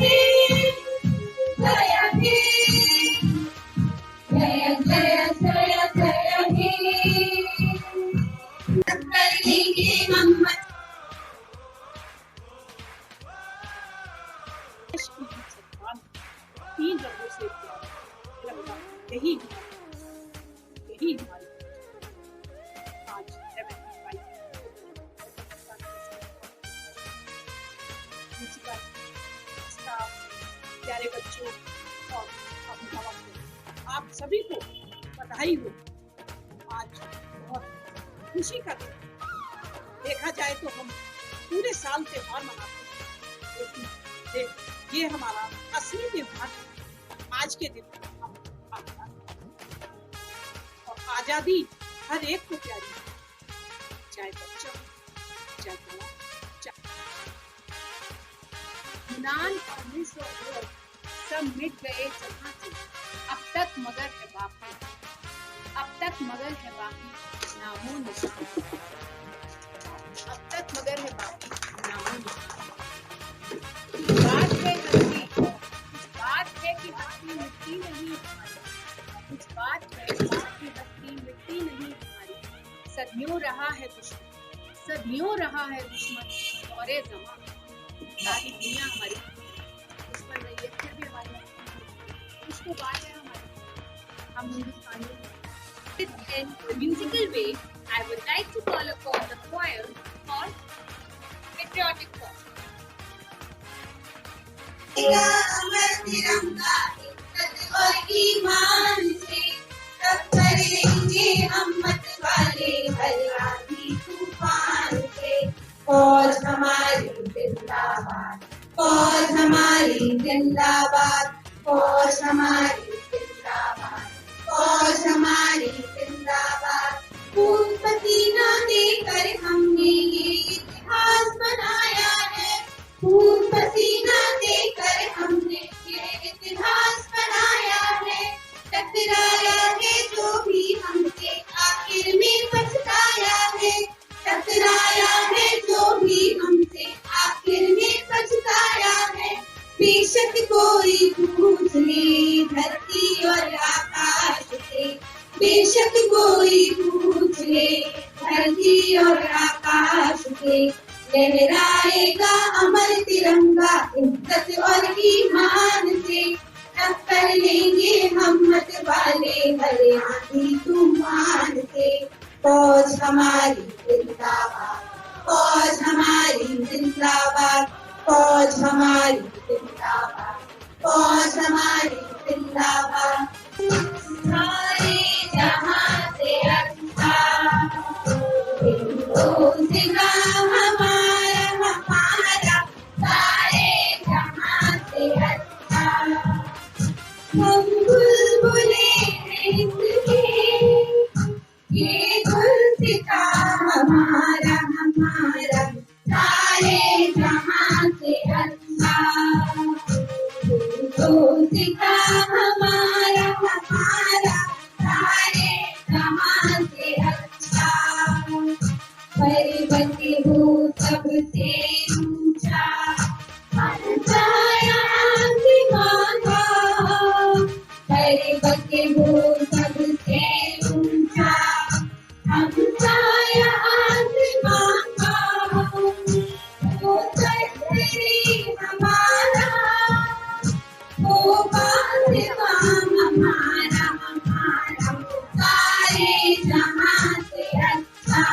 हे जय हे जय जय जय जय हे करेंगे हम तीन रंगों से तिरंगा यही हमारी आज प्यारे बच्चों और अभिभावकों, आप सभी को बधाई हो। आज बहुत खुशी का दिन। देखा जाए तो हम पूरे साल त्योहार मनाते हैं, लेकिन ये हमारा असली त्योहार आज के दिन हम और आजादी हर एक को प्यारी है, चाहे बच्चा चाहे बड़ा यूनान और मिस्र और रोम सब मिट गए जहां से, अब तक मगर है बाकी, अब तक मगर है बाकी नामो निशान, अब तक मगर है बाकी नामो निशान। बात है हस्ती, कुछ बात है कि हस्ती मिटती नहीं हमारी, कुछ बात है कि हस्ती मिटती नहीं हमारी। सदियों रहा है दुश्मन, सदियों रहा है दुश्मन दौरे ज़मां, सारी दुनिया हमारी दुश्मन रही है, फिर भी हमारी उसको बात है हमारी, हम हिंदुस्तानी हैं। In a musical way, I would like to call upon the choir for patriotic song. तिरंगा इज्जत और ईमान से टक्कर लेंगे हम मत वाले हर आंधी तूफान से। फौज हमारी जिंदाबाद, फौज हमारी जिंदाबाद, फौज हमारी जिंदाबाद, फौज हमारी जिंदाबाद। खून पसीना देकर हमने ये इतिहास बनाया है, खून पसीना देकर हमने ये इतिहास बनाया है। टकराया है जो भी हमसे आखिर में पछताया है, टकराया है जो भी हमसे आखिर में पछताया है। बेशक कोई पूछ ले धरती और आकाश से, बेशक कोई पूछ ले धरती और आकाश से। लहराएगा अमर तिरंगा इज्जत और ईमान से, टक्कर लेंगे हम मत वाले हर आंधी तूफान से। फौज हमारी जिंदाबाद, फौज हमारी जिंदाबाद, फौज हमारी जिंदाबाद, फौज हमारी जिंदाबाद। सारे जहां से अच्छा हिंदुस्तान हमारा हमारा, सारे जहां से अच्छा। हम बुलबुले हैं ये गुलसिता हमारा हमारा, सारे जहां से अच्छा। गुलसिता हमारा हमारा, सारे जहां से अच्छा। पर्वत हो सबसे ऊंचा, मनचाया आसमान का। पर्वत हो सबसे ऊंचा, मनचाया आसमान का। वो धरती हमारा, वो बांधवा हमारा हमारा, सारे जहां से अच्छा।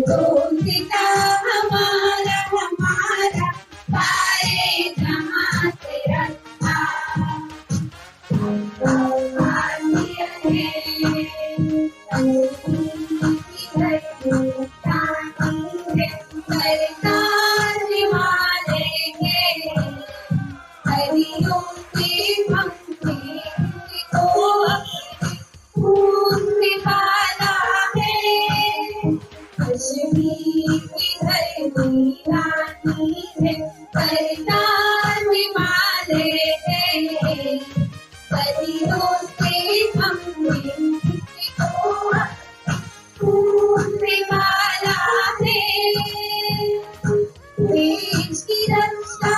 दोस्ता हमारा हमारा, सारे जहां से अच्छा। देश की रक्षा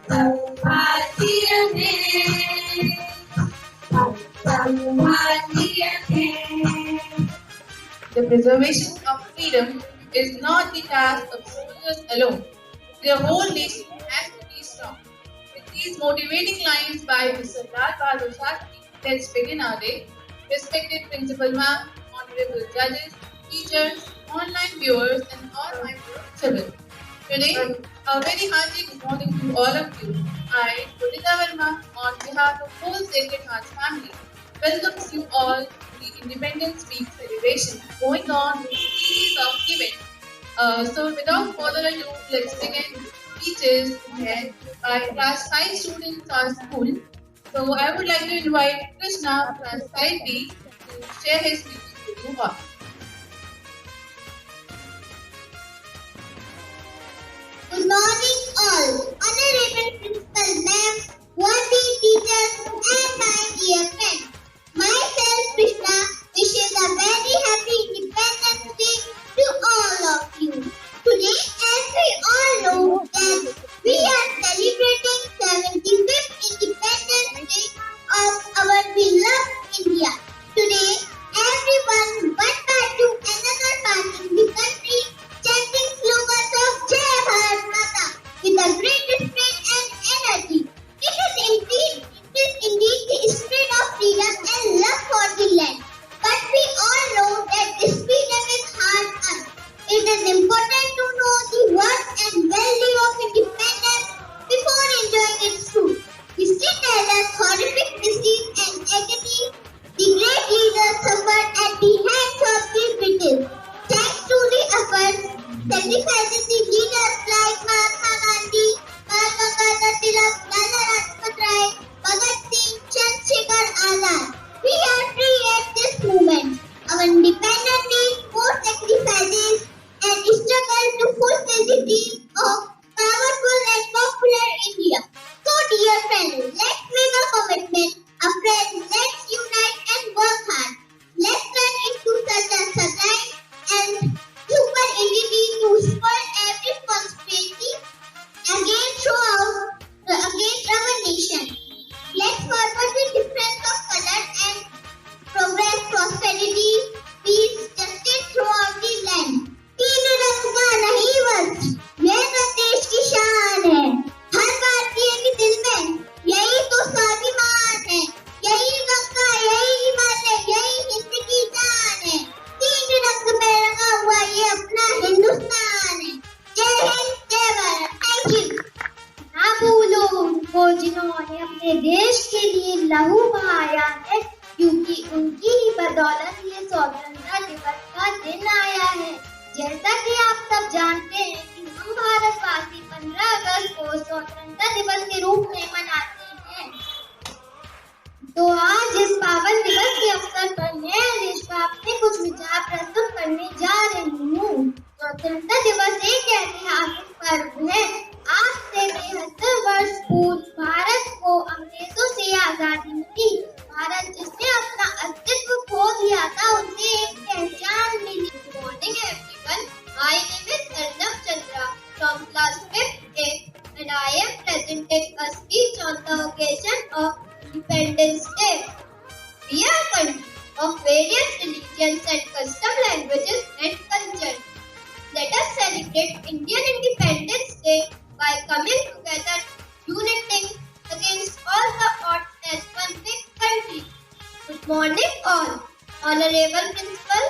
भारतीय हैं, हम सब भारतीय हैं। The preservation of freedom is not the task of soldiers alone. Their whole nation has to be strong. With these motivating lines by Mr. Lal Bahadur Shastri, let's begin our day. Respected Principal Ma'am, honorable judges, teachers, online viewers, and all my children. Today, a very hearty good morning to all of you. I, Purita Verma, on behalf of whole Sacred Hearts family, welcomes you all to the Independence Week celebration going on with a series of events. So without further ado, let's begin with speeches led by class 5 students at school. So I would like to invite Krishna, class 5B, to share his speech with you all. Good morning all. Honorable Principal Ma'am, worthy teachers and my dear friends. Myself Krishna wishes a very happy Independence Day to all of you. Today, as we all know that we are celebrating 75th Independence Day of our beloved India. Today, everyone went back to another part in the country chanting slogans of Jai Bharat Mata with a great spirit and energy. It is indeed the spirit of freedom and love for the land. But we all know that this freedom is hard earned. It is important to know the worth and value of independence before enjoying its fruit. History tells us horrific disease and agony the great leaders suffered at the hands of the British. Thanks to the efforts, sacrifices the leaders like Mahatma Gandhi, Bal Gangadhar Tilak, Lala Rajpat Rai, Bhagat Singh, Chandrasekhar Azad. We are free at this moment. Our independence needs more sacrifices and struggle to fulfill the dream of powerful and popular India. So dear friends, let's make a commitment. A friend, let's unite and work hard. Let's turn into such a sublime and super entity to spoil every conspiracy against our nation. Let's forward the difference of color and progress, prosperity, peace, justice throughout the land. तीन रंग का नहीं बस यह तो देश की शान है. हर भारतीय के दिल में यही तो स्वाभिमान है. यही गंगा, यही हिमालय, यही हिंद की जान है. तीन रंग में रंगा हुआ ये अपना हिंदुस्तान है. जय हिंद, जय भारत. Thank you. ना भूलो उनको जिन्होंने अपने देश के लिए लहू बहाया है, क्योंकि उनकी ही बदौलत ये स्वतंत्रता दिवस का दिन आया है. जैसा कि आप सब जानते हैं कि हम भारतवासी 15 अगस्त को स्वतंत्रता दिवस के रूप में मनाते हैं. तो आज इस पावन दिवस के अवसर पर मैं देशवा अपने कुछ विचार प्रस्तुत करने जा रही हूँ. स्वतंत्रता दिवस एक ऐतिहासिक पर्व है. आज से 73 वर्ष पूर्व भारत को अंग्रेजों से आजादी मिली. भारत जिसने अपना अस्तित्व खो दिया था, उसे एक पहचान मिली. Good morning everyone. My name is Arnab Chandra from class 5A and I am presenting a speech on the occasion of Independence Day. We are a country of various religions and custom languages and cultures. Let us celebrate Indian Independence Day by coming together, uniting against all the odds as one big country. Good morning all. Honorable Principal,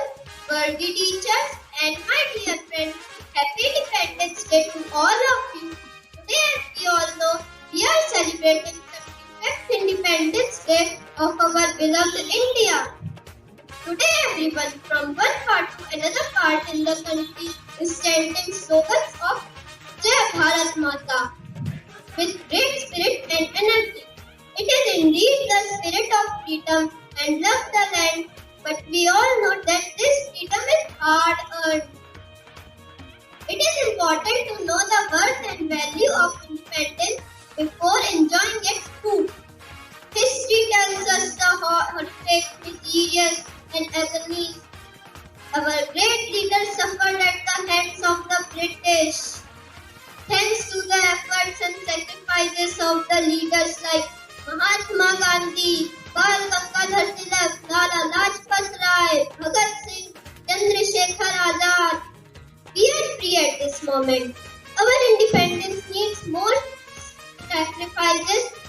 worthy teachers and my dear friends, Happy Independence Day to all of you. Today, as we all know, we are celebrating the 75th Independence Day of our beloved India. Today, everyone from one part to another part in the country is chanting slogans of Jai Bharat Mata with great spirit and energy. It is indeed the spirit of freedom and love the land, but we all know that this freedom is hard earned. It is important to know the worth and value of independence before enjoying its fruit. History tells us the horrific, mysterious and agonies our great leaders suffered at the hands of the British. Thanks to the efforts and sacrifices,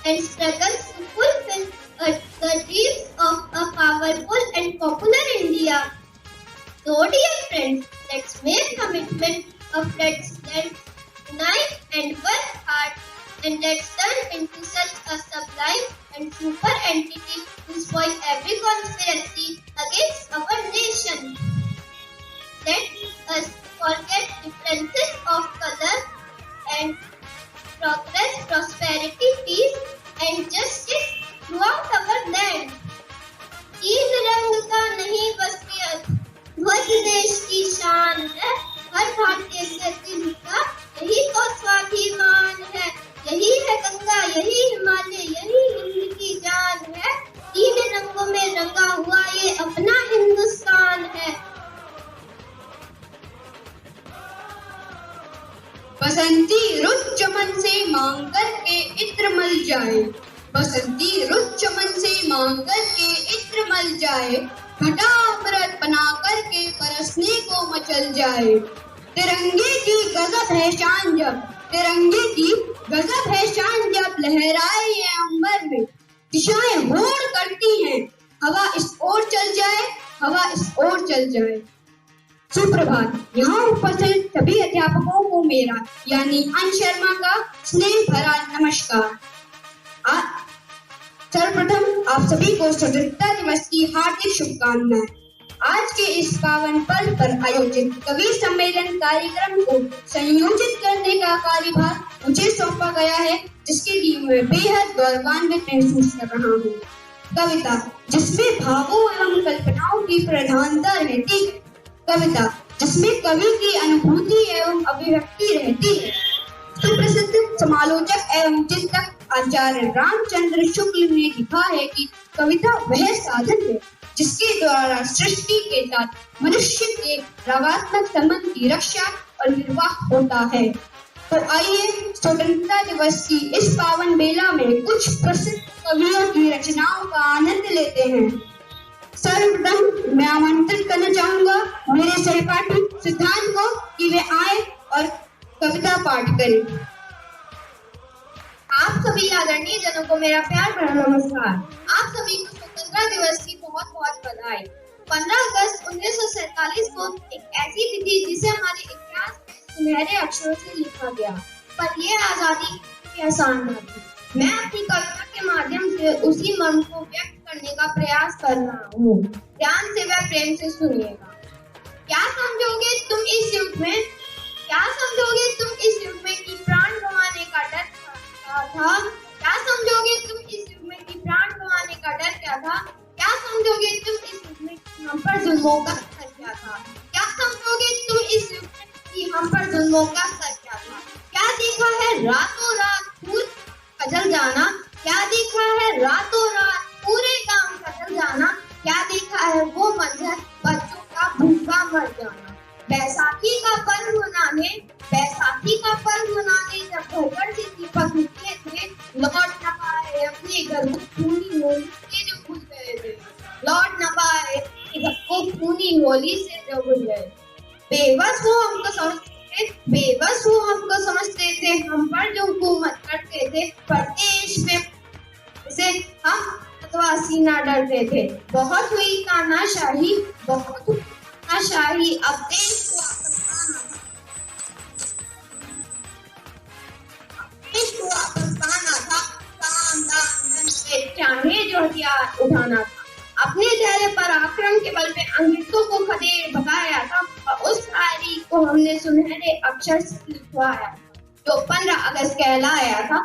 and struggles to fulfill the dreams of a powerful and popular India. So dear friends, let's make commitment of let's unite and work hard, and let's turn into such a sublime and super entity to spoil every conspiracy against our nation. Let us forget differences of color and progress, prosperity, peace and justice throughout our land. तीन रंग का नहीं बस ये ध्वज देश की शान है, हर भारतीय से दिल का यही तो स्वाभिमान है, यही है गंगा, यही हिमालय, यही हिंद की जान है, तीन रंगों में रंगा हुआ ये अपना हिंदुस्तान है। बसंती रुत चमन से मांग करके इत्र मल जाए, बसंती रुत चमन से मांग करके इत्र मल जाए, घटा अमृत बना करके बरसने को मचल जाए। तिरंगे की गजब है शान जब, तिरंगे की गजब है शान जब लहराए ये अंबर में, दिशाएं होड़ करती हैं, हवा इस ओर चल जाए, हवा इस ओर चल जाए। सुप्रभात। यहाँ उपस्थित सभी अध्यापकों को मेरा यानी अंश शर्मा का स्नेह भरा नमस्कार। सर्वप्रथम आप सभी को स्वतंत्रता दिवस की हार्दिक शुभकामनाएं। आज के इस पावन पर्व पर आयोजित कवि सम्मेलन कार्यक्रम को संयोजित करने का कार्यभार मुझे सौंपा गया है, जिसके लिए मैं बेहद गौरवान्वित महसूस कर रहा हूँ। कविता जिसमें भावों एवं कल्पनाओं की प्रधानता रहती है, कविता जिसमें कवि की अनुभूति एवं अभिव्यक्ति रहती है। सुप्रसिद्ध समालोचक एवं चिंतक आचार्य रामचंद्र शुक्ल ने लिखा है कि कविता वह साधन है जिसके द्वारा सृष्टि के साथ मनुष्य के भावात्मक संबंध की रक्षा और निर्वाह होता है। तो आइए स्वतंत्रता दिवस की इस पावन बेला में कुछ प्रसिद्ध कवियों की रचनाओं का आनंद लेते हैं। सर्वप्रथम मैं आमंत्रित करना चाहूंगा मेरे सहपाठी सिद्धांत को कि वे आए और कविता पाठ करें। आप सभी आदरणीय जनों को मेरा प्यार भरा नमस्कार। आप सभी को स्वतंत्रता दिवस की बहुत बहुत बधाई। 15 अगस्त 1947 को एक ऐसी तिथि जिसे हमारे इतिहास में सुनहरे अक्षरों से लिखा गया, पर यह आजादी की आसान न थी। मैं अपनी कविता के माध्यम से उसी मर्म को व्यक्त करने का प्रयास कर रहा हूँ। ध्यान से व प्रेम से सुनिएगा। क्या समझोगे तुम इस युग में, क्या समझोगे तुम इस युग में कि प्राण गंवाने का डर क्या था? क्या समझोगे तुम इस युग में कि प्राण गंवाने का डर क्या था? क्या समझोगे तुम इस युग में कि हम पर जुल्मों का असर क्या था? क्या समझोगे तुम इस युग में कि हम पर जुल्मों का असर क्या था? क्या देखा है रातों रात फूल खजल जाना? क्या देखा है रातों रात पूरे गांव खजल जाना? क्या देखा है वो मंजर बच्चों का भूखा मर जाना? बैसाखी का पर्व मनाने जब घर से दीपक निकले थे, लौट न पाए अपने घर को खूनी होली से जो भूल गए थे, लौट न पाए घर को खूनी होली से जो भूल गए। बेबस वो हमको समझते थे, हम पर जो हुकूमत करते थे, प्रदेश में से हम अथवा सीना डरते थे। बहुत हुई तानाशाही, अब देश को वापस पाना था, चाहे जो हथियार उठाना था। अपने चेहरे पर आक्रमण के बल पे अंग्रेजों को खदेड़ भगाया था और उस तारीख को हमने सुनहरे अक्षर से लिखवाया जो 15 अगस्त कहलाया था।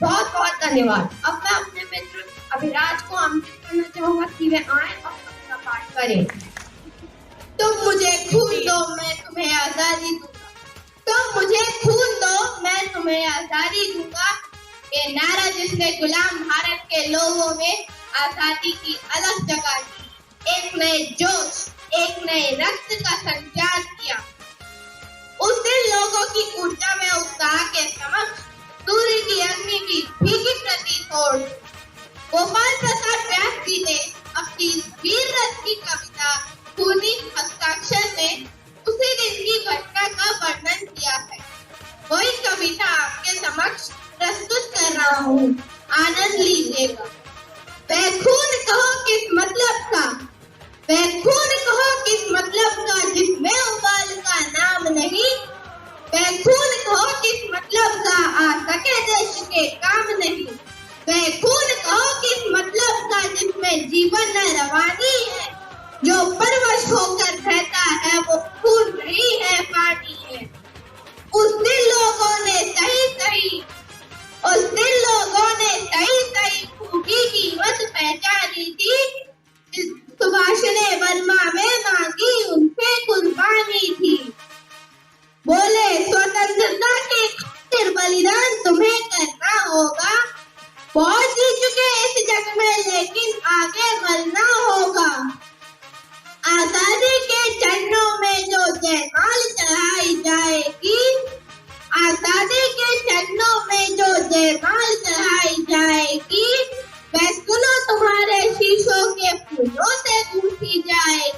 बहुत बहुत धन्यवाद। अब मैं अपने मित्र अभिराज को आमंत्रित करना चाहूंगा कि वे आए और अपना पाठ करें। तुम मुझे खून दो मैं तुम्हें आजादी दूंगा, तुम मुझे खून दो मैं तुम्हें आजादी दूंगा, ये नारा जिसने गुलाम भारत के लोगों में आजादी की अलग जगह दी, एक नए जोश, एक नए रक्त का संचार किया। उस दिन लोगों की ऊर्जा में उत्साह के समक्ष सूर्य की अग्नि भी फीकी प्रतीत हो। गोपाल प्रसाद व्यास जी ने अपनी वीर रस की कविता खूनी हस्ताक्षर में उसी दिन की घटना का वर्णन किया है। वही कविता आपके समक्ष रहा हूँ, आनंद लीजिएगा। वह खून कहो किस मतलब का, वह खून कहो किस मतलब का जिसमें उबाल का नाम नहीं, वह खून कहो किस मतलब का आ सके देश के काम नहीं, वह खून कहो किस मतलब का जिसमें जीवन रवानी है, जो परवश होकर बहता है वो खून नहीं है पानी है। उस दिन लोगों ने सही खूबी कीमत पहचानी थी, सुभाष ने वर्मा में मांगी उनसे कुर्बानी थी। बोले स्वतंत्रता के खातिर बलिदान तुम्हें करना होगा, बहुत जी चुके इस जग में लेकिन आगे बढ़ना होगा। आजादी के चरणों में जो जयमाल चढ़ाई जाएगी, आजादी के चरणों में जो जयमाल चढ़ाई जाएगी, वह सुनो तुम्हारे शीशों के फूलों से गूंथी जाएगी,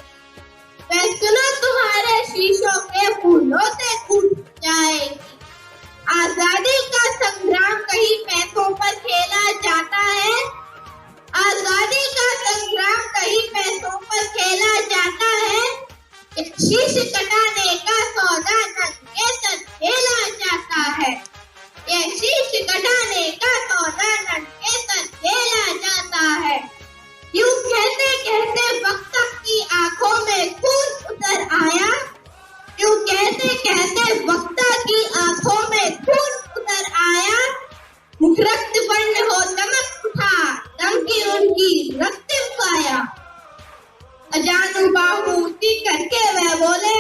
वह सुनो तुम्हारे शीशों के फूलों से गूंथी जाएगी। आजादी का संग्राम कहीं पैसों पर खेला जाता है, आजादी का संग्राम कहीं पैसों पर खेला जाता है, शीश कटाने का सौदा नंगे सर खेला जाता है, ये शीश कटाने का सौदा नंगे सर खेला जाता है। यूं कहते कहते वक्त की आंखों में खून उतर आया, यूं कहते कहते वक्त की आंखों में खून उतर आया, मुख रक्त वर्ण हो चमक उठा, दम की उनकी रक्त पाया। अजानू बाहू ऊंची करके वह बोले,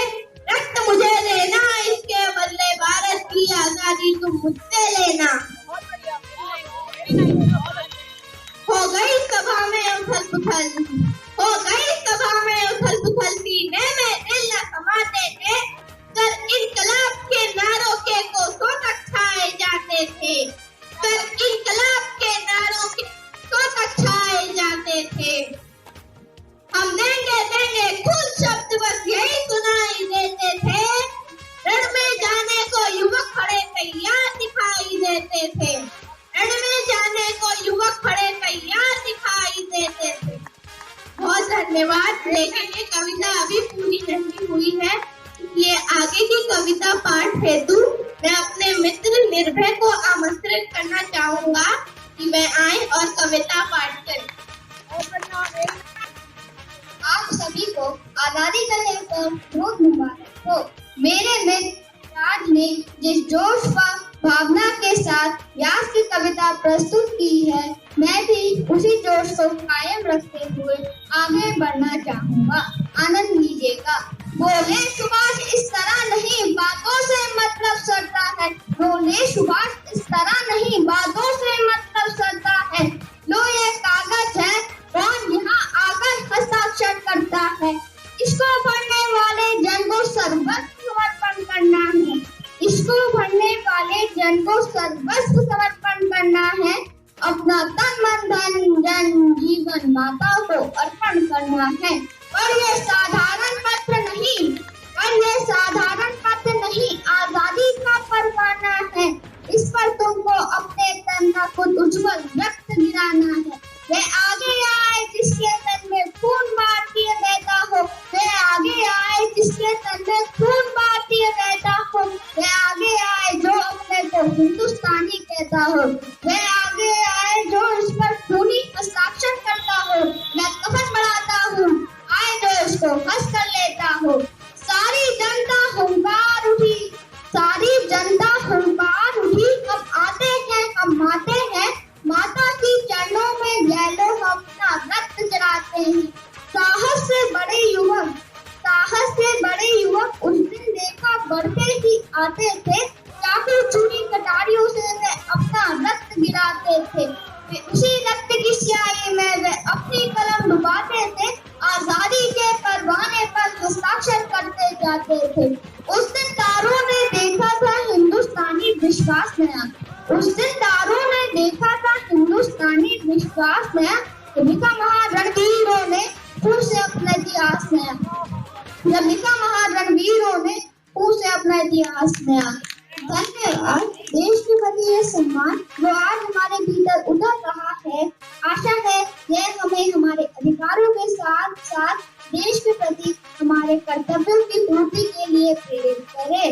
रक्त मुझे देना, इसके बदले भारत की आजादी तुम मुझसे लेना। हो गई सभा में उथल पुथल, हो गई सभा में उथल पुथल, सीने में दिल न समाते थे, सर इनकलाब के नारों के कोसों तक छाए जाते थे, सर इनकलाब के नारों के कोसों तक छाए जाते थे। हम देंगे खून शब्द बस यही सुनाई देते थे, रण में जाने को युवक खड़े तैयार दिखाई देते थे, रण में जाने को युवक खड़े तैयार दिखाई देते थे। बहुत धन्यवाद, लेकिन ये कविता अभी पूरी नहीं हुई है, ये आगे की कविता पाठ हेतु मैं अपने मित्र निर्भय को आमंत्रित करना चाहूंगा कि वह आए और कविता पाठ करें। आप सभी को आजादी का दिवस पर बहुत मुबारक हो। मेरे मित्र राज ने जिस जोश व भावना के साथ व्यास की कविता प्रस्तुत की है, मैं भी उसी जोश को कायम रखते हुए आगे बढ़ना चाहूँगा। आनंद लीजिएगा। बोले सुभाष इस तरह नहीं, बातों से मतलब सड़ता है, बोले सुभाष इस तरह नहीं, बातों से मतलब सड़ता है। लो ये कागज है, कौन यहाँ आकर हस्ताक्षर करता है, इसको पढ़ने वाले जन को सर्वस्व समर्पण करना है, इसको पढ़ने वाले जन को सर्वस्व समर्पण करना है, अपना तन मन धन जन जीवन माता को अर्पण करना है। पर यह साधारण पत्र नहीं, पर यह साधारण पत्र नहीं, आजादी का परवाना है, इस पर तुमको अपने तन का खुद उज्जवल रक्त गिराना है। वह आगे आए जिसके तन में खून भारतीय बहता हो, वह आगे आए जिसके तन में खून भारतीय बहता हो, वह आगे आए जो अपने को हिंदुस्तानी कहता हो, वह आगे आए जो इस पर खूनी हस्ताक्षर करता हो। मैं कफन बढ़ाता हूँ, आए जो इसको हंस कर लेता हो। सारी जनता हुंकार उठी, सारी जनता हुंकार उठी, हम आते हैं हम आते हैं, माता की चरणों में गैलो हम अपना रक्त जलाते हैं। साहस से बड़े युवक, साहस से बड़े युवक उस दिन देखा बढ़ते ही आते थे, चाकू छुरी कटारियों से वे अपना रक्त गिराते थे, वे उसी रक्त की स्याही में वे अपनी कलम डुबाते थे, आजादी के परवाने पर हस्ताक्षर करते जाते थे। उस दिन तारों ने देखा था हिंदुस्तानी विश्वास नया, उस दिन तारों ने देखा था हिंदुस्तानी विश्वास नया, लिखा महारणवीरों ने फिर से अपना इतिहास नया, जब लिखा महारणवीरों ने फिर से अपना इतिहास नया। धन्यवाद। देश के प्रति यह सम्मान जो आज हमारे भीतर उतर रहा है, आशा है यह हमें हमारे अधिकारों के साथ साथ देश के प्रति हमारे कर्तव्यों की पूर्ति के लिए प्रेरित करे।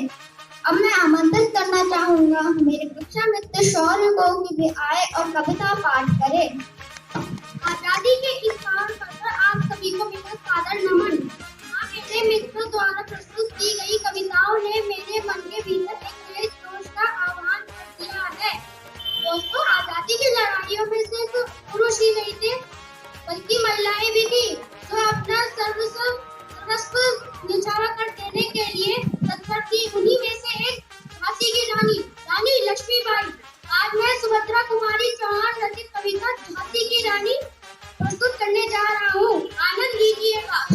अब मैं आमंत्रित करना चाहूंगा मेरे कक्षा मित्र शौर्य को कि वे आए और कविता पाठ करें। आजादी के इस पावन पर्व पर आप सभी को मेरा सादर नमन। मेरे मित्रों द्वारा प्रस्तुत की गई कविताओं ने मेरे मन के भीतर एक नए जोश का आह्वान कर दिया है। दोस्तों, आजादी की लड़ाइयों में सिर्फ पुरुष ही नहीं थे बल्कि महिलाएं भी थी जो अपना सर्वस्व न्यौछावर कर देने के लिए तत्पर थी। उन्हीं में से एक झांसी की रानी लक्ष्मीबाई। आज मैं सुभद्रा कुमारी चौहान रचित कविता झांसी की रानी प्रस्तुत करने जा रहा हूँ। आनंद लीजिएगा।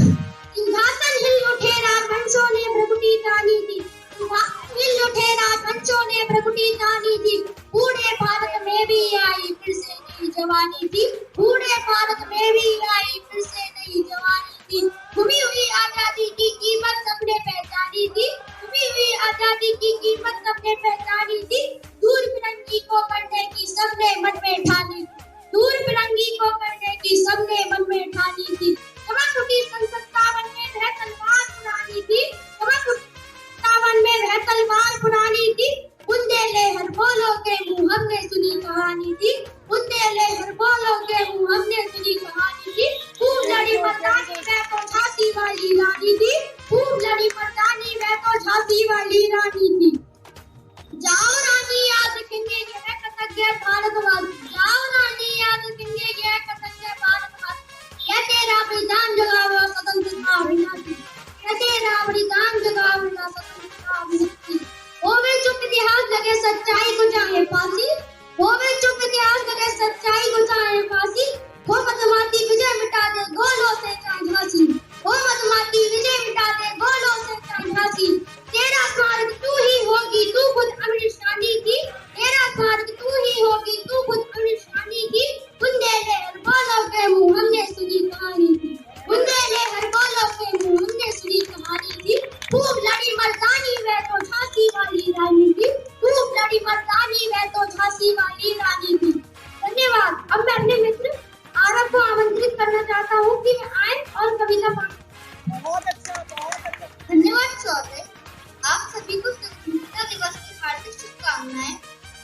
सिंहासन हिल उठे राजवंशों ने भ्रगुटी तानी थी। सिंहासन हिल उठे राजवंशों ने भ्रगुटी तानी थी। बूढ़े भारत में भी आई फिर से नई जवानी थी। बूढ़े भारत में भी आई फिर से नई जवानी थी। गुमी हुई आजादी की कीमत सबने पहचानी थी। गुमी हुई आजादी की कीमत सबने पहचानी थी। दूर फिरंगी को करने की सबने मन में ठानी थी। दूर फिरंगी को करने की सबने मन में ठानी थी। कमर उठी सन 57 में वह तलवार पुरानी थी। कमर 57 में वह तलवार पुरानी थी। बुंदेले हर बोलो के मुंह हमने सुनी कहानी थी। बुंदेले हर बोलो के मुंह हमने सुनी कहानी थी। खूब लड़ी मर्दानी वह तो झांसी वाली रानी थी। खूब लड़ी मर्दानी वह तो झांसी वाली रानी थी। जाओ रानी याद रखेंगे यह कृतज्ञ भारतवासी। जाओ रानी याद रखेंगे यह कृतज्ञ भारतवासी। यह तेरा बलिदान जगावे स्वतंत्रता अभियान। यह तेरा बलिदान जगावे स्वतंत्रता अभियान। होवे चुप इतिहास लगे सच्चाई को चाहे फांसी। होवे चुप इतिहास लगे सच्चाई को चाहे फांसी। वो मधुमाती विजय मिटा दे गोलों से चाहे झांसी। वो मधुमाती विजय मिटा दे गोलों से चाहे झांसी। तेरा स्मारक तू ही होगी तू खुद अमर शानी थी। तेरा स्मारक तू ही होगी तू खुद अमर शानी थी। बुंदेले हर बोलो के मुंह हमने सुनी कहानी थी। बुंदेले हर बोलो के मुंह हमने सुनी कहानी थी। खूब लड़ी मर्दानी वह तो झांसी वाली रानी थी। खूब लड़ी मर्दानी वह तो झांसी वाली रानी थी। धन्यवाद। अब मैं अपने मित्र आरव को आमंत्रित करना चाहता हूँ कि वे आए और कविता पाठ। बहुत अच्छा, बहुत अच्छा। धन्यवाद शौर्य। आप सभी को स्वतंत्रता दिवस की हार्दिक शुभकामनाएं।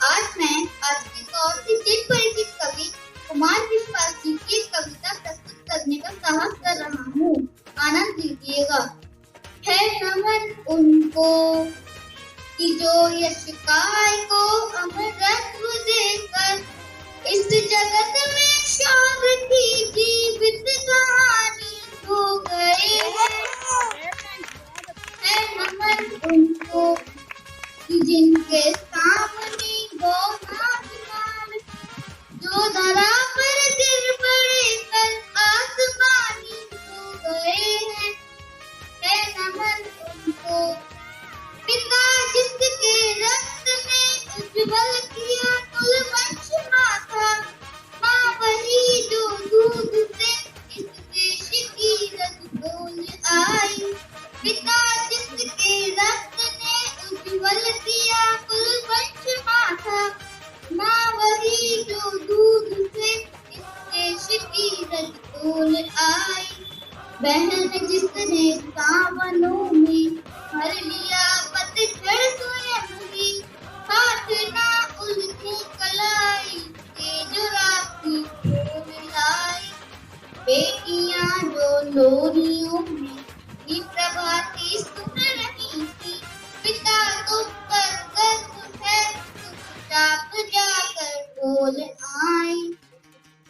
आज के तौर से चिर परिचित कवि कुमार विश्वास जी की कविता प्रस्तुत करने का साहस कर रहा हूँ। आनंद लीजिएगा। है नमन उनको कि जो यश काय को अमरत्व देकर इस जगत में शौर्य की जीवित कहानी हो गए हैं। है नमन उनको कि जिनके सामने वो आसमान जो धरा पर गिर पड़े कल आसमानी हो गए हैं। है नमन उनको पिता जिसके रक्त ने उज्जवल किया कुल वंश माता। माँ वही जो दूध से इस देश की रग बोल आई। पिता जिसके रक्त ने उज्जवल किया कुल वंश माता। माँ वही जो दूध से इस देश की रग बोल आई। बहन जिसने सावनों में भर लिया पतझड़ स्वयं ही। हाथ ना उलझी कलाई के जो राखी खोल लाई। बेटियां जो लोरियों में भी प्रभाती सुन रही थी। पिता तुम पर गर्व है चुपचाप जाकर बोल आई।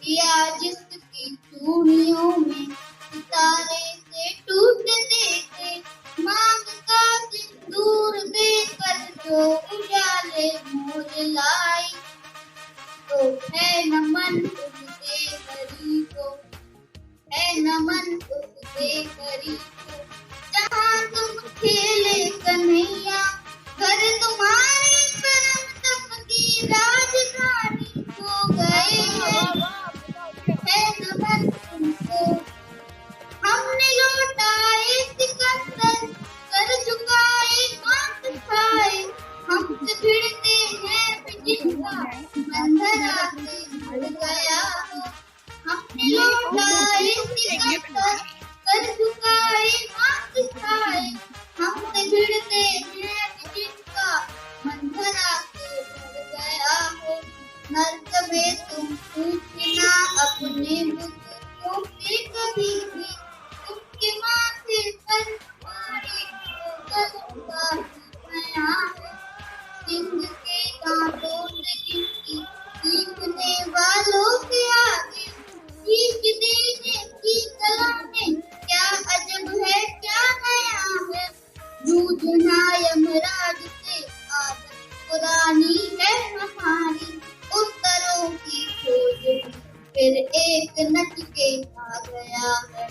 पिया जिसकी चूड़ियों में सितारे से टूटते थे। मांग का सिंदूर देकर जो उजाले मोल लाई। तो है नमन उस देवरी को। है नमन उस देवरी को जहाँ तुम खेले कन्हैया। घर तुम्हारे करम तप की राजधानी हो गए हैं। है नमन उनको हमने लौटाए सिकंदर कर चुकाए मात खाए। हमसे भिड़ते हैं जिनका मंधरा से जुड़ गया हो। हमने लौटा कर झुकाए माथ खाए, हमसे भिड़ते हैं जिनका मंधरा से जुड़ गया हो। मर्तबे तुम पूछना अपने बुजुर्गों से कभी भी, तुमके माथे पर तुम्हारी करूंगा मैं सिंह के दांतों से जिनकी सीखने वालों के आगे सीख देने की कला में क्या अजब है क्या नया है। जूझना यमराज से आदत पुरानी है हमारी, उत्तरों की खोज फिर एक नच के आ गया है।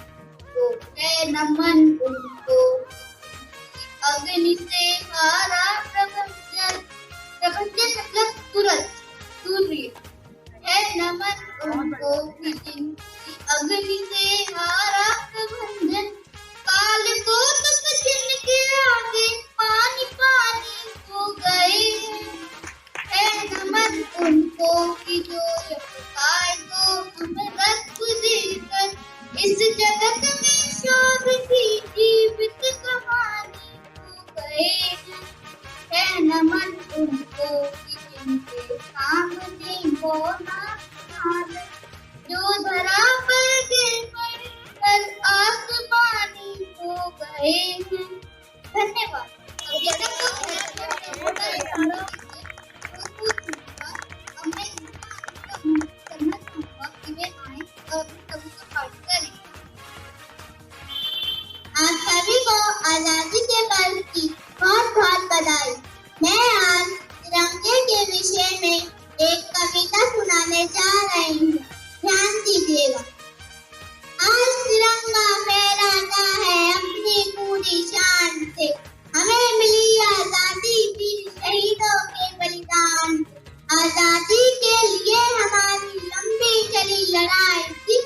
तो है नमन उनको अग्नि से हारा प्रबंधन, प्रबंधन मतलब तुरंत सूर्य है नमन उनको कि जिनकी अग्नि से हारा प्रबंधन। काल को तक जिनके आगे पानी पानी हो गए, है नमन उनको कि जो पाए तो हम रख देकर इस जगत में शोध की जीवित कहानी हो गए हैं। है नमन उनको कि जिनके सामने होना हाल, जो धरा पर गिर कर आसमानी हो गए हैं। धन्यवाद। आप सभी को आजादी के पर्व की बहुत बहुत बधाई। मैं आज तिरंगे के विषय में एक कविता सुनाने जा रही हूँ, ध्यान दीजिएगा। आज तिरंगा फहराता है अपनी पूरी शान से, हमें मिली आजादी वीर शहीदों के बलिदान। आजादी के लिए हमारी लंबी चली लड़ाई थी,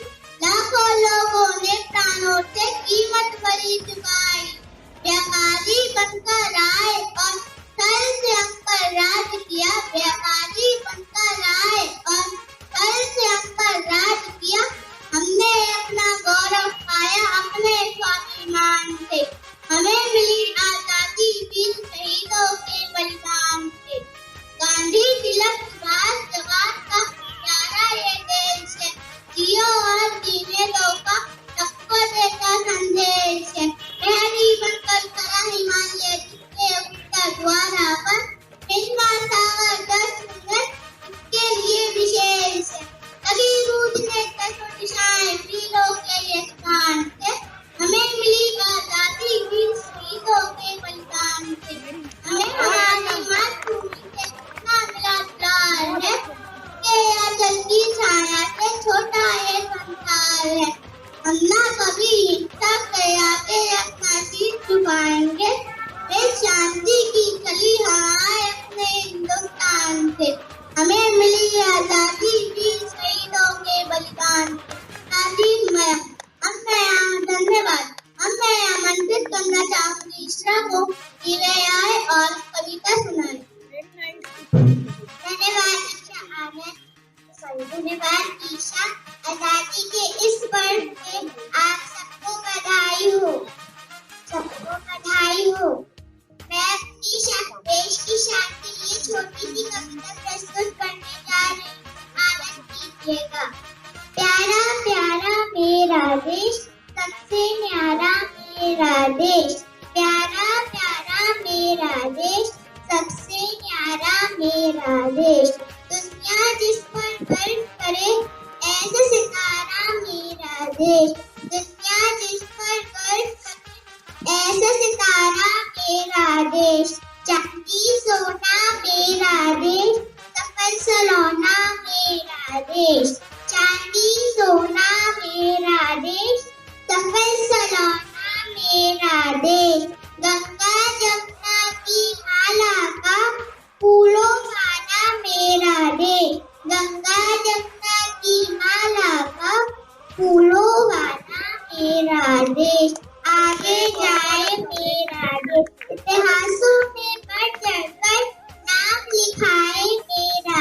लाखों लोगों ने प्राणों से कीमत भरी चुकाई। व्यापारी बनकर आए और सर से हम पर राज किया, व्यापारी बनकर आए और सर से हम पर राज किया। हमने अपना गौरव पाया अपने स्वाभिमान से, हमें मिली आजादी वीर शहीदों के बलिदान से। गांधी तिलक सुभाष जवान का प्यारा ये देश है, जियो और जीने दो का सबको देता संदेश है। प्रहरी बनकर खड़ा हिमालय जिसके उत्तर द्वारा पर, हिंदवा सागर 10 मिनट इसके लिए विशेष है। कभी रूठने दसों दिशाएं वीरों के ये स्थान से, हमें मिली आजादी वीर शहीदों के बलिदान से। हमें हमारी मातृभूमि से कितना मिला प्यार है, के आंचल की छाया से छोटा ये संसार है। हम ना कभी हिंसा के आगे अपना सिर झुकाएंगे, वे शांति की कली हवाएं अपने हिंदुस्तान से। हमें मिली आजादी वीर शहीदों के बलिदान। धन्यवाद। अब मैं आमंत्रित करना चाहूंगी ईशा को कि वे आए और कविता सुनाए। धन्यवाद ईशा। आजादी के इस पर्व में आप सबको बधाई हो, सबको बधाई हो। मैं अपनी देश की शान के लिए छोटी सी कविता प्रस्तुत करने जा रही हूँ, आनंद कीजिएगा। प्यारा प्यारा मेरा देश, सबसे न्यारा मेरा देश। प्यारा प्यारा मेरा देश, सबसे न्यारा मेरा देश। दुनिया जिस पर गर्व करे ऐसा सितारा मेरा देश। दुनिया जिस पर गर्व करे ऐसा सितारा मेरा देश। चांदी सोना मेरा देश, सफल सलोना मेरा देश। चांदी सोना मेरा देश, सफल सलोना मेरा देश। गंगा जमुना की माला का फूलों वाला मेरा देश। गंगा जमुना की माला का फूलों वाला मेरा देश। आगे जाए मेरा देश, इतिहासों में बढ़ चढ़कर नाम लिखाए मेरा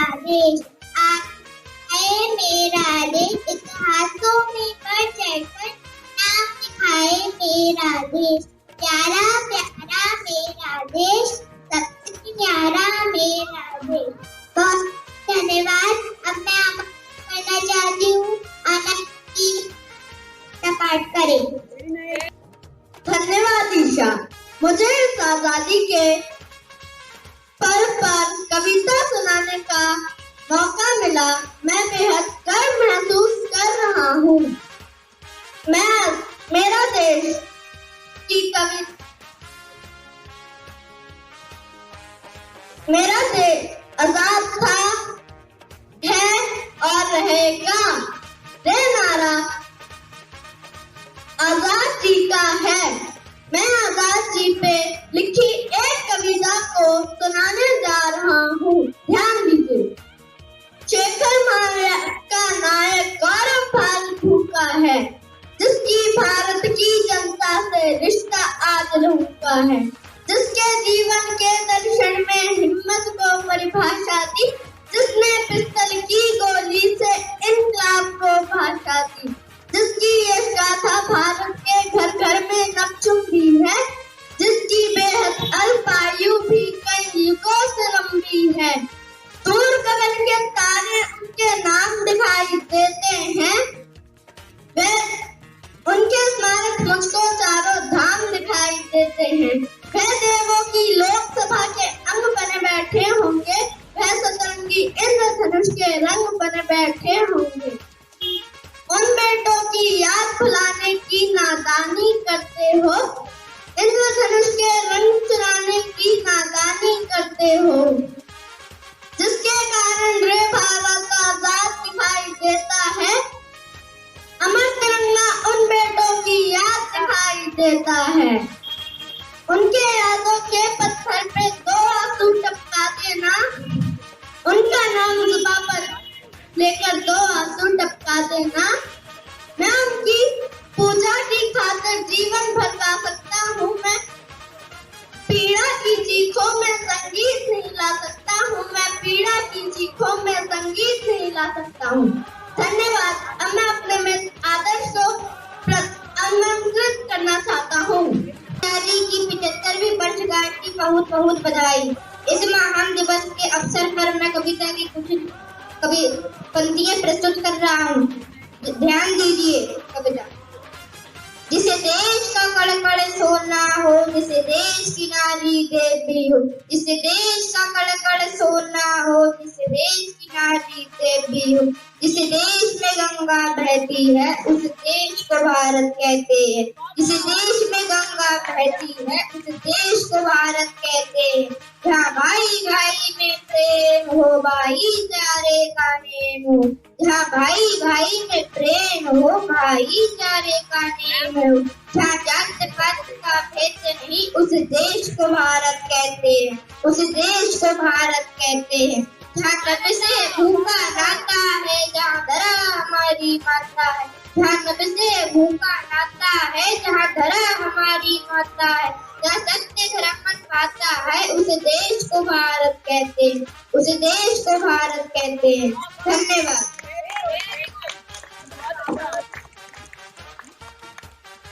बनाने का मौका मिला, मैं बेहद गर्व महसूस कर रहा हूँ। मेरा देश की कवि मेरा देश आजाद था, है और रहेगा। रे नारा आजाद जी का है। मैं आजाद जी पे लिखी एक कविता को सुनाने जा रहा हूँ, ध्यान दीजिए। शेखर माया का नायक गौरव फाल्गु का है, जिसकी भारत की जनता से रिश्ता आज लहू का है, जिसके जीवन के दर्शन में हिम्मत को परिभाषा दी, जिसने पिस्तल की गोली से इनकलाब को भाषा दी, जिसकी ये गाथा भारत के घर घर में नक्शुंदी है, जिसकी बेहद अल्पायु भी कई युगों से लंबी है। दूर गगन के तारे उनके नाम दिखाई देते हैं, वे उनके स्मारक मुझको चारों धाम दिखाई देते हैं। वह देवों की लोकसभा के अंग बने बैठे होंगे, वह सतरंगी इंद्रधनुष के रंग बने बैठे होंगे। उन बेटों की याद भुलाने की नादानी करते हो, इंद्रधनुष के रंग चुराने की नादानी करते हो, जिसके कारण रे भारत आजाद दिखाई देता है। अमर तिरंगा उन बेटों की याद दिखाई देता है। उनके यादों के पत्थर पे दो आंसू टपका देना, उनका नाम जुबां पर लेकर दो आंसू टपका देना। मैं उनकी पूजा की खातिर जीवन भर गा सकता हूँ, मैं पीड़ा की चीखों में संगीत नहीं ला सकता हूँ, मैं पीड़ा की चीखों में संगीत नहीं ला सकता हूँ। धन्यवाद। अब मैं अपने में आदर्श को आमंत्रित करना चाहता हूँ। आजादी की 75वीं वर्षगांठ की बहुत बहुत बधाई। इस महान दिवस के अवसर पर मैं कविता की कुछ पंक्तियां प्रस्तुत कर रहा हूँ, ध्यान दीजिए। कविता। जिसे देश का कड़ कड़ सोना हो, जिसे देश की नारी देवी हो, जिसे देश का कड़ कड़ सोना हो, जिसे देश की नारी देवी हो, जिसे देश में गंगा बहती है उस देश को भारत कहते हैं, जिसे देश में गंगा बहती है उस देश को भारत कहते हैं। जहाँ भाई भाई में प्रेम हो, भाईचारे का नेम हो, जहाँ भाई भाई में प्रेम हो, भाईचारे का नेम हो, जहाँ जात पात का भेद नहीं उस देश को भारत कहते हैं, उस देश को भारत कहते हैं। जहाँ तप से भूखा नाता है, जहाँ धरा हमारी माता है, जहाँ तप से भूखा नाता है, जहाँ धरा हमारी माता है, जहाँ सत्य धर्म पाता है उस देश को भारत कहते हैं, उस देश को भारत कहते हैं। धन्यवाद।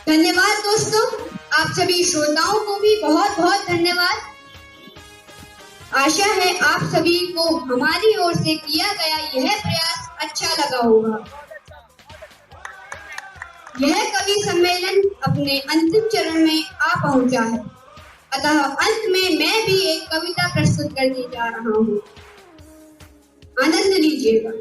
धन्यवाद दोस्तों, आप सभी श्रोताओं को भी बहुत बहुत धन्यवाद। आशा है आप सभी को हमारी ओर से किया गया यह प्रयास अच्छा लगा होगा। यह कवि सम्मेलन अपने अंतिम चरण में आ पहुंचा है, अतः अंत में मैं भी एक कविता प्रस्तुत करने जा रहा हूँ, आनंद लीजिएगा।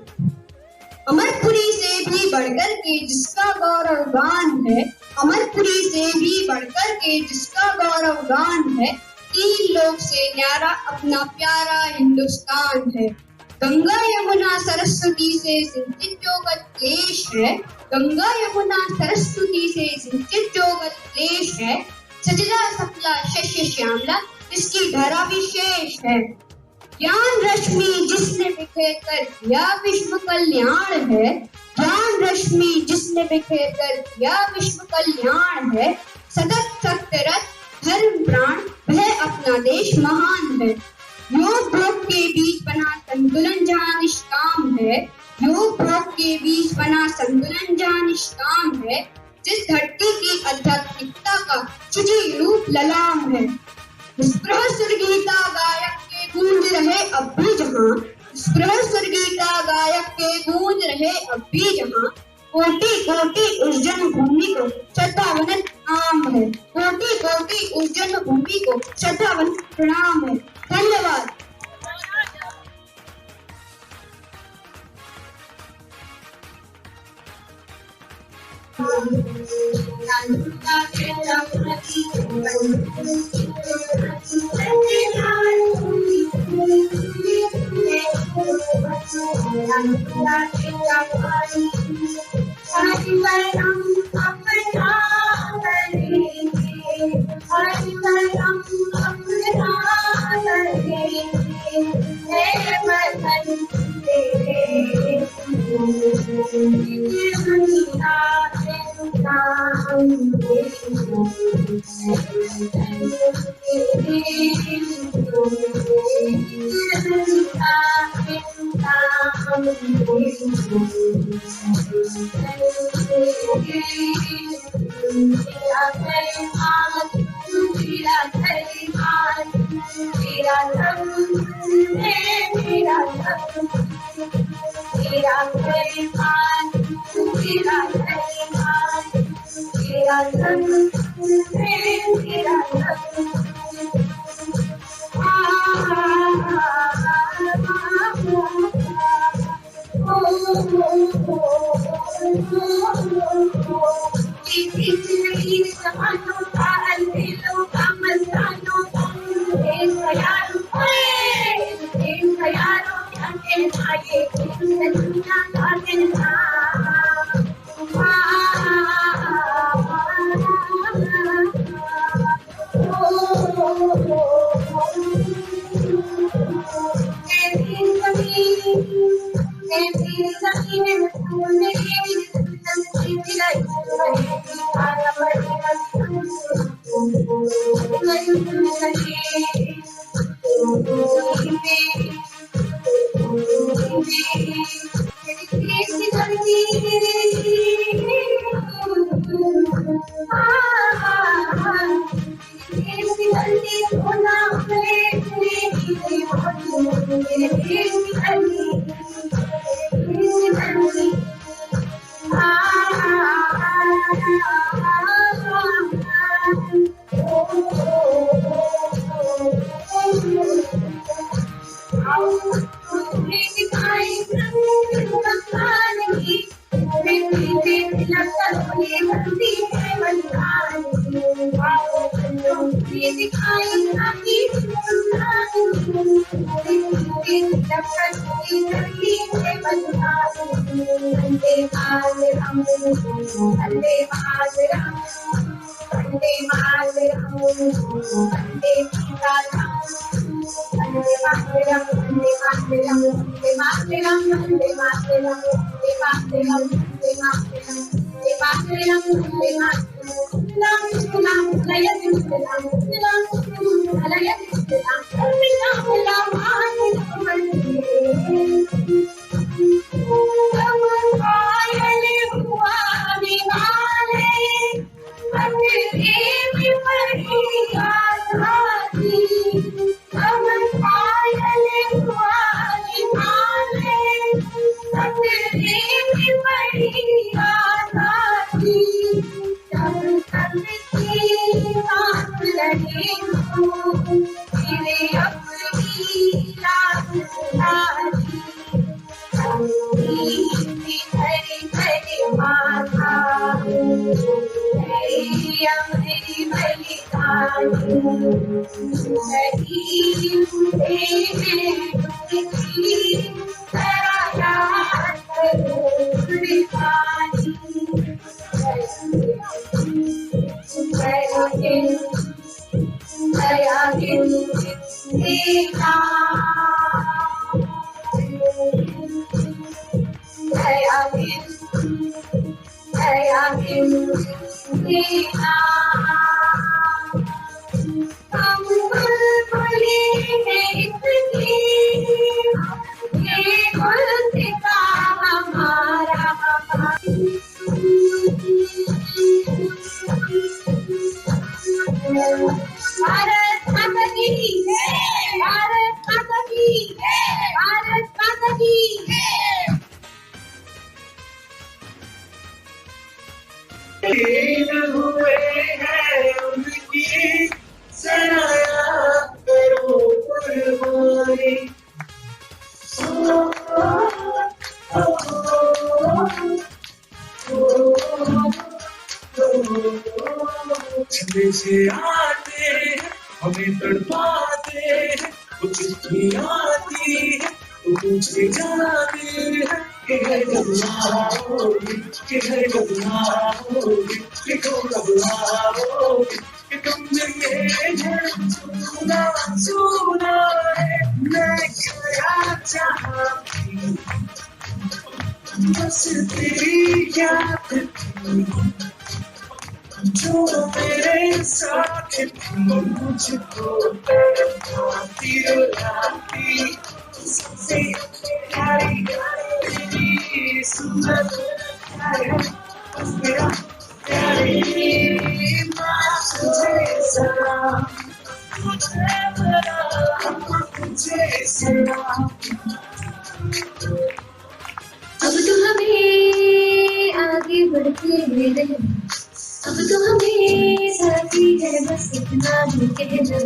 अमरपुरी से भी बढ़कर के जिसका गौरव गान है, अमरपुरी से भी बढ़कर के जिसका गौरव गान है, तीन लोग से न्यारा अपना प्यारा हिंदुस्तान है। गंगा यमुना सरस्वती से सिंचित जो क्लेश है, गंगा यमुना सरस्वती से सिंचित जो क्लेश है, सजला सफला शस्य श्यामला इसकी धरा विशेष है। ज्ञान रश्मि जिसने बिखेर कर किया विश्व कल्याण है, ज्ञान रश्मि जिसने बिखेर कर किया विश्व कल्याण है। सतत सत्य रथ धर्म प्राण वह अपना देश महान है। योग भोग के बीच बना संतुलन जहाँ निष्काम है, योग भोग के बीच बना संतुलन जहाँ निष्काम है। जिस धरती की आध्यात्मिकता का शुचि रूप ललाम है, स्पृह स्वर्गीता गायक के गूंज रहे अब भी जहाँ, स्पृह स्वर्गीता गायक के गूंज रहे अब भी जहाँ। कोटि कोटि उस जन्मभूमि को श्रद्धावंदन प्रणाम है, कोटि कोटि उस जन्मभूमि को श्रद्धावंदन प्रणाम है। धन्यवाद। लीन हुए संदेशे आते हैं, हमें तड़पाते हैं, कुछ भी आती है तो पूछे जाते हैं कि घर कब आओगे, कि घर कब आओगे, कि कब आओगे, कि तुमने ये घर सुना सुना है, मैं क्या चाहती बस तेरी याद थी, जो मेरे साथ थी, मुझको तड़पाती रुलाती, सबसे प्यारी तेरी सूरत है, बस मेरा प्यारी माँ तुझे सलाम, तुझे सलाम, तुझे सलाम। अब तो हमें आगे बढ़ते रहना, अब तो हमें साथी है बस इतना ही कहना।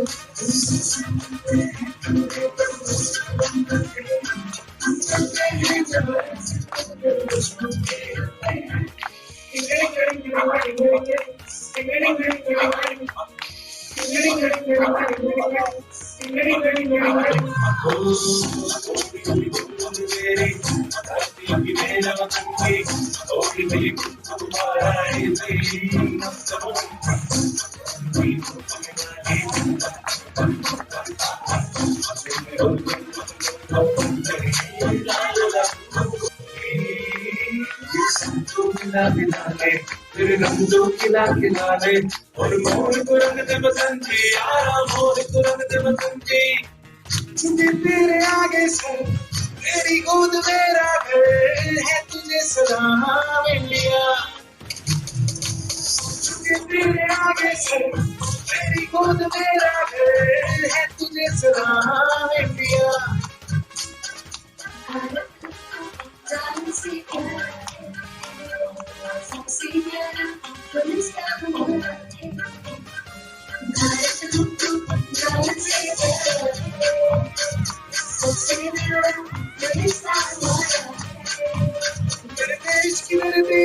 तेरे रंगों खिला खिलाने और मोर को रंग दे बसंती, यारा मोर को रंग दे बसंती, झुके तेरे आगे सर, तेरी गोद मेरा घर है, तुझे सलाम इंडिया, झुके तेरे आगे सर, तेरी गोद मेरा घर है, तुझे सलाम इंडिया। जान से प्यार सबसे प्यारा गुलिस्तान हमारा है, भारत हमको जान से प्यार सबसे प्यारा गुलिस्तान हमारा है। मेरे देश की धरती,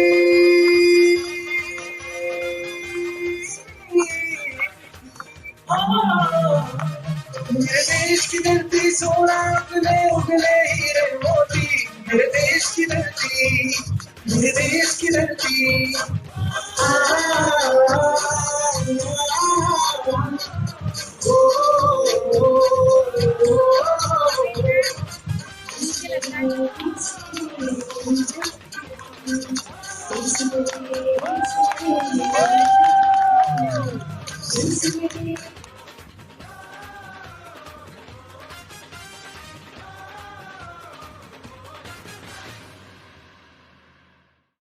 मेरे देश की धरती सोना उगले उगले हीरे मोती, मेरे देश की धरती, मेरे देश की धरती,